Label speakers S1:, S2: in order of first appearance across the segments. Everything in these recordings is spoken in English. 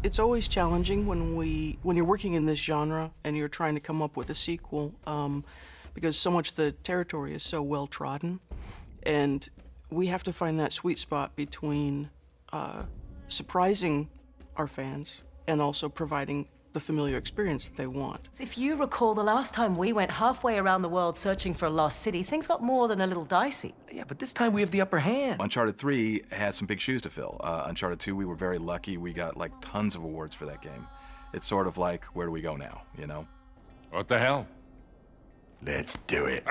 S1: It's always challenging when you're working in this genre and you're trying to come up with a sequel, because so much of the territory is so well trodden, and we have to find that sweet spot between surprising our fans and also providing the familiar experience that they want.
S2: If you recall, the last time we went halfway around the world searching for a lost city, things got more than a little dicey.
S3: Yeah, but this time we have the upper hand.
S4: Uncharted 3 has some big shoes to fill. Uncharted 2, we were very lucky. We got like tons of awards for that game. It's sort of like, where do we go now, you know?
S5: What the hell?
S3: Let's do it.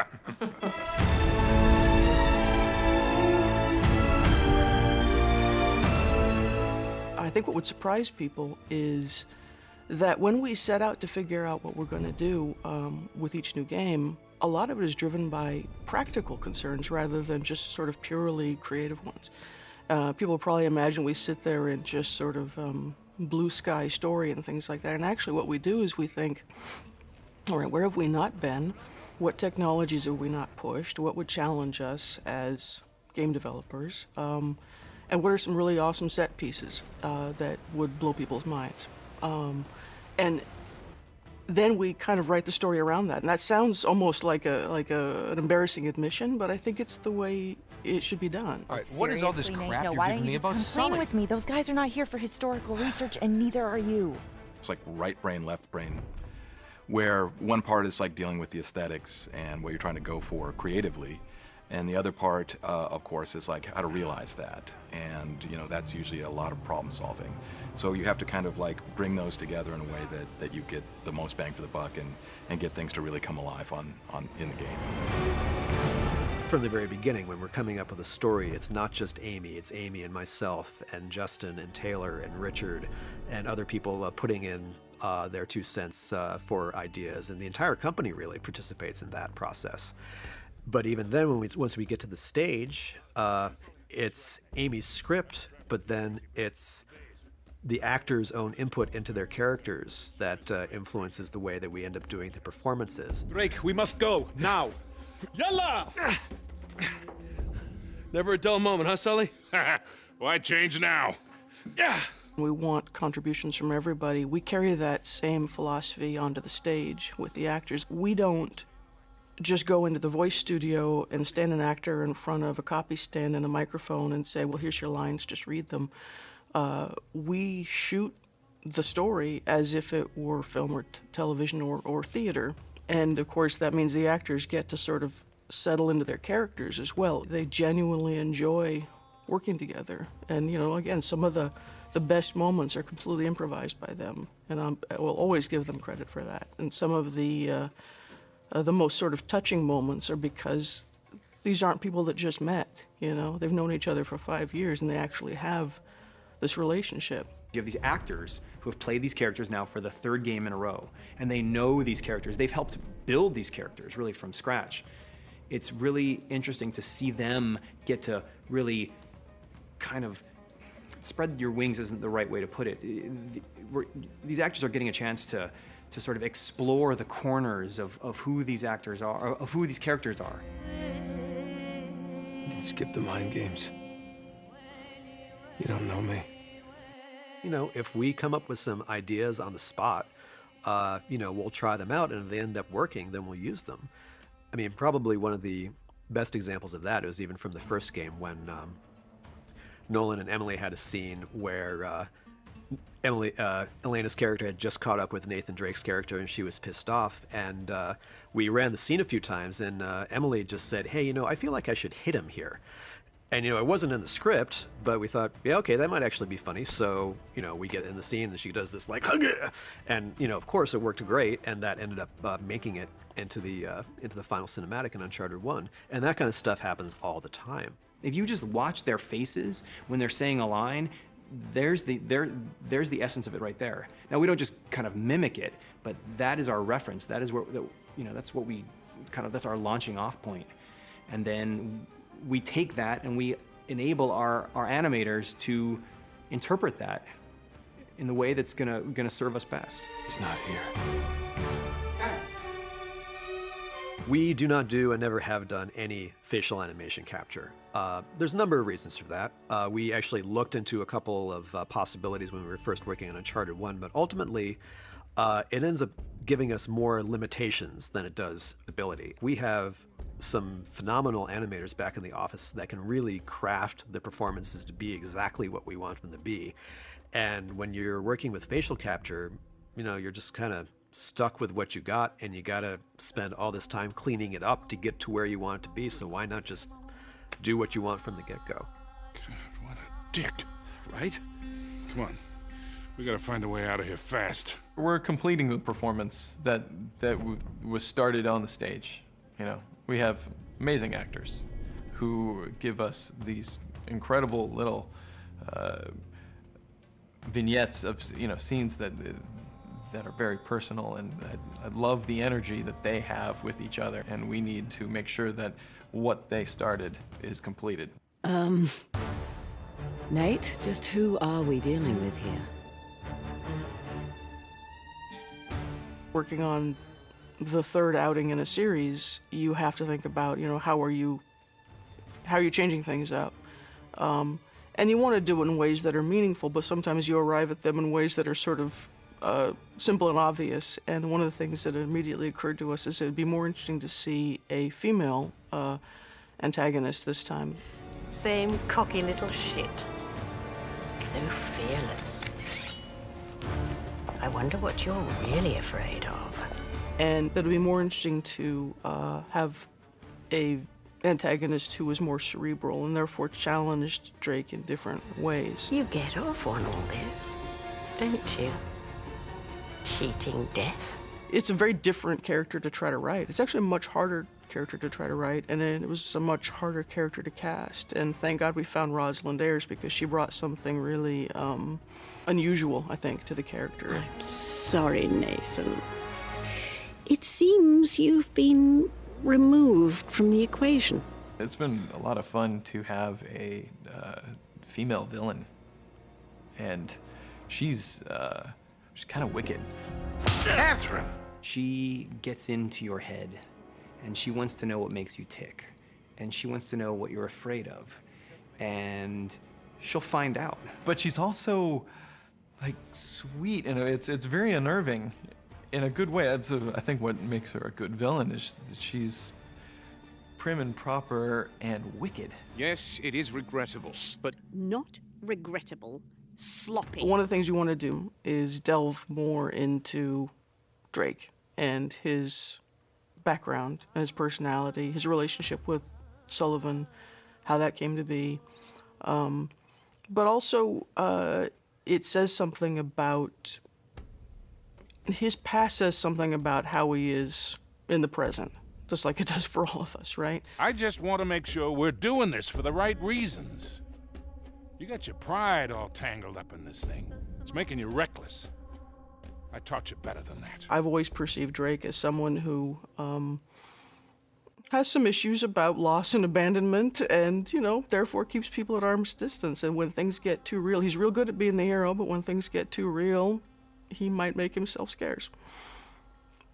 S1: I think what would surprise people is that when we set out to figure out what we're going to do with each new game, a lot of it is driven by practical concerns rather than just sort of purely creative ones. People probably imagine we sit there and just sort of blue sky story and things like that. And actually what we do is we think, all right, where have we not been? What technologies have we not pushed? What would challenge us as game developers? And what are some really awesome set pieces that would blow people's minds? And then we kind of write the story around that. And that sounds almost like an embarrassing admission, but I think it's the way it should be done.
S3: All right, what is all this
S6: Seriously,
S3: crap
S6: Nate, no,
S3: you're
S6: why
S3: giving
S6: don't
S3: me
S6: you
S3: about
S6: just complain
S3: Sully?
S6: with me? Those guys are not here for historical research, and neither are you.
S4: It's like right brain, left brain, where one part is like dealing with the aesthetics and what you're trying to go for creatively, and the other part, of course, is like how to realize that. And, you know, that's usually a lot of problem solving. So you have to kind of like bring those together in a way that you get the most bang for the buck and get things to really come alive in the game.
S7: From the very beginning, when we're coming up with a story, it's not just Amy, it's Amy and myself and Justin and Taylor and Richard and other people putting in their 2 cents for ideas, and the entire company really participates in that process. But even then, once we get to the stage, it's Amy's script, but then it's the actors' own input into their characters that influences the way that we end up doing the performances.
S8: Drake, we must go, now! Yalla! Never a dull moment, huh, Sully?
S5: Why change now?
S8: Yeah!
S1: We want contributions from everybody. We carry that same philosophy onto the stage with the actors. We don't just go into the voice studio and stand an actor in front of a copy stand and a microphone and say, well, here's your lines, just read them. We shoot the story as if it were film or television or theater. And of course, that means the actors get to sort of settle into their characters as well. They genuinely enjoy working together. And, you know, again, some of the best moments are completely improvised by them. And I will always give them credit for that. And some of the most sort of touching moments are because these aren't people that just met, you know? They've known each other for 5 years and they actually have this relationship.
S9: You have these actors who have played these characters now for the 3rd game in a row, and they know these characters. They've helped build these characters really from scratch. It's really interesting to see them get to really kind of spread your wings isn't the right way to put it. These actors are getting a chance to sort of explore the corners of who these actors are, of who these characters are.
S8: You can skip the mind games. You don't know me.
S7: You know, if we come up with some ideas on the spot, you know, we'll try them out, and if they end up working, then we'll use them. I mean, probably one of the best examples of that is even from the first game when Nolan and Emily had a scene where Elena's character had just caught up with Nathan Drake's character and she was pissed off, and we ran the scene a few times, and Emily just said, hey, you know, I feel like I should hit him here. And, you know, it wasn't in the script, but we thought, yeah, okay, that might actually be funny. So, you know, we get in the scene and she does this like, hug it. And, you know, of course it worked great. And that ended up making it into the final cinematic in Uncharted 1. And that kind of stuff happens all the time.
S9: If you just watch their faces when they're saying a line, there's the essence of it right there. Now, we don't just kind of mimic it, but that is our reference. That is where, you know, that's what we kind of, that's our launching off point. And then we take that and we enable our animators to interpret that in the way that's gonna serve us best.
S8: He's not here.
S7: We do not do and never have done any facial animation capture. There's a number of reasons for that. We actually looked into a couple of possibilities when we were first working on Uncharted 1, but ultimately it ends up giving us more limitations than it does ability. We have some phenomenal animators back in the office that can really craft the performances to be exactly what we want them to be. And when you're working with facial capture, you know, you're just kind of stuck with what you got, and you got to spend all this time cleaning it up to get to where you want it to be. So why not just do what you want from the get-go?
S5: God, what a dick, right? Come on. We gotta find a way out of here fast.
S8: We're completing the performance that was started on the stage. You know, we have amazing actors who give us these incredible little vignettes of, you know, scenes that are very personal, and I love the energy that they have with each other, and we need to make sure that what they started is completed.
S10: Nate, just who are we dealing with here?
S1: Working on the third outing in a series, you have to think about, you know, how are you changing things up? And you want to do it in ways that are meaningful, but sometimes you arrive at them in ways that are sort of simple and obvious. And one of the things that immediately occurred to us is it'd be more interesting to see a female antagonist this time.
S11: Same cocky little shit. So fearless. I wonder what you're really afraid of.
S1: And it'd be more interesting to have a antagonist who was more cerebral and therefore challenged Drake in different ways.
S11: You get off on all this, don't you? Cheating death.
S1: It's a very different character to try to write. It's actually a much harder character to try to write, and it was a much harder character to cast. And thank God we found Rosalind Ayers, because she brought something really unusual, I think, to the character.
S10: I'm sorry, Nathan. It seems you've been removed from the equation.
S8: It's been a lot of fun to have a female villain, and she's kind of wicked.
S5: Catherine!
S9: She gets into your head, and she wants to know what makes you tick, and she wants to know what you're afraid of, and she'll find out.
S8: But she's also, like, sweet, and it's very unnerving in a good way. That's I think what makes her a good villain is that she's prim and proper and wicked.
S3: Yes, it is regrettable, but
S10: Not regrettable, sloppy.
S1: One of the things you want to do is delve more into Drake and his background and his personality, his relationship with Sullivan, how that came to be. But also, it says something about his past, says something about how he is in the present, just like it does for all of us, right?
S5: I just want to make sure we're doing this for the right reasons. You got your pride all tangled up in this thing. It's making you reckless. I taught you better than that.
S1: I've always perceived Drake as someone who has some issues about loss and abandonment, and, you know, therefore keeps people at arm's distance. And when things get too real, he's real good at being the hero, but when things get too real, he might make himself scarce.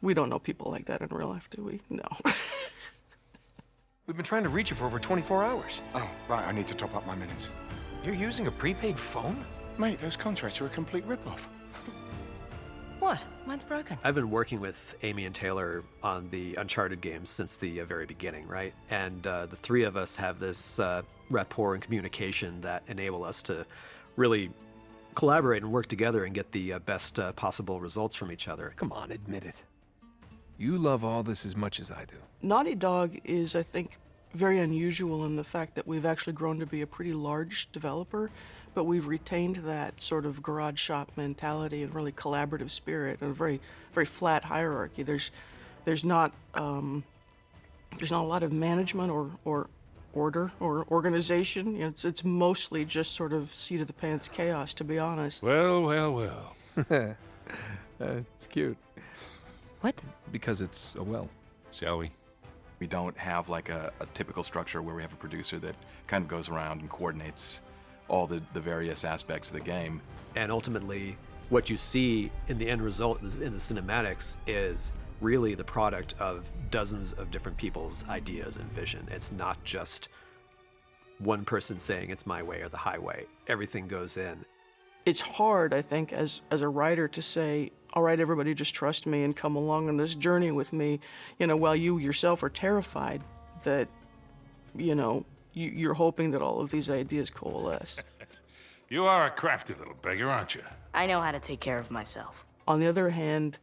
S1: We don't know people like that in real life, do we? No.
S3: we've been trying to reach you for over 24 hours.
S12: Oh, right, I need to top up my minutes.
S3: You're using a prepaid phone?
S12: Mate, those contracts are a complete rip-off.
S2: What? Mine's broken.
S7: I've been working with Amy and Taylor on the Uncharted games since the very beginning, right? And the three of us have this rapport and communication that enable us to really collaborate and work together and get the best possible results from each other.
S3: Come on, admit it. You love all this as much as I do.
S1: Naughty Dog is, I think, very unusual in the fact that we've actually grown to be a pretty large developer, but we've retained that sort of garage shop mentality and really collaborative spirit and a very, very flat hierarchy. There's not a lot of management or order or organization. You know, it's mostly just sort of seat of the pants chaos, to be honest.
S5: Well.
S8: It's cute.
S10: What?
S3: Because it's a well.
S5: Shall we?
S4: We don't have like a typical structure where we have a producer that kind of goes around and coordinates all the various aspects of the game.
S7: And ultimately, what you see in the end result in the cinematics is really the product of dozens of different people's ideas and vision. It's not just one person saying it's my way or the highway. Everything goes in.
S1: It's hard, I think, as a writer to say, all right, everybody just trust me and come along on this journey with me, while you yourself are terrified that, you're hoping that all of these ideas coalesce.
S5: You are a crafty little beggar, aren't you?
S13: I know how to take care of myself.
S1: On the other hand,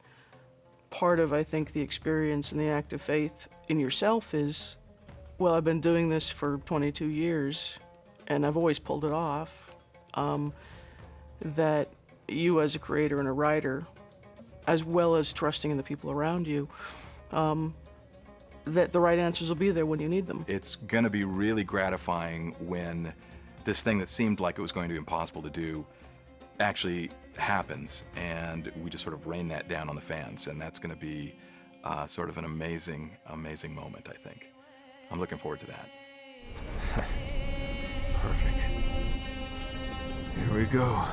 S1: part of, I think, the experience and the act of faith in yourself is, well, I've been doing this for 22 years, and I've always pulled it off, that you as a creator and a writer, as well as trusting in the people around you, that the right answers will be there when you need them.
S4: It's going to be really gratifying when this thing that seemed like it was going to be impossible to do actually happens, and we just sort of rain that down on the fans, and that's going to be sort of an amazing, amazing moment, I think. I'm looking forward to that.
S3: Perfect. Here we go.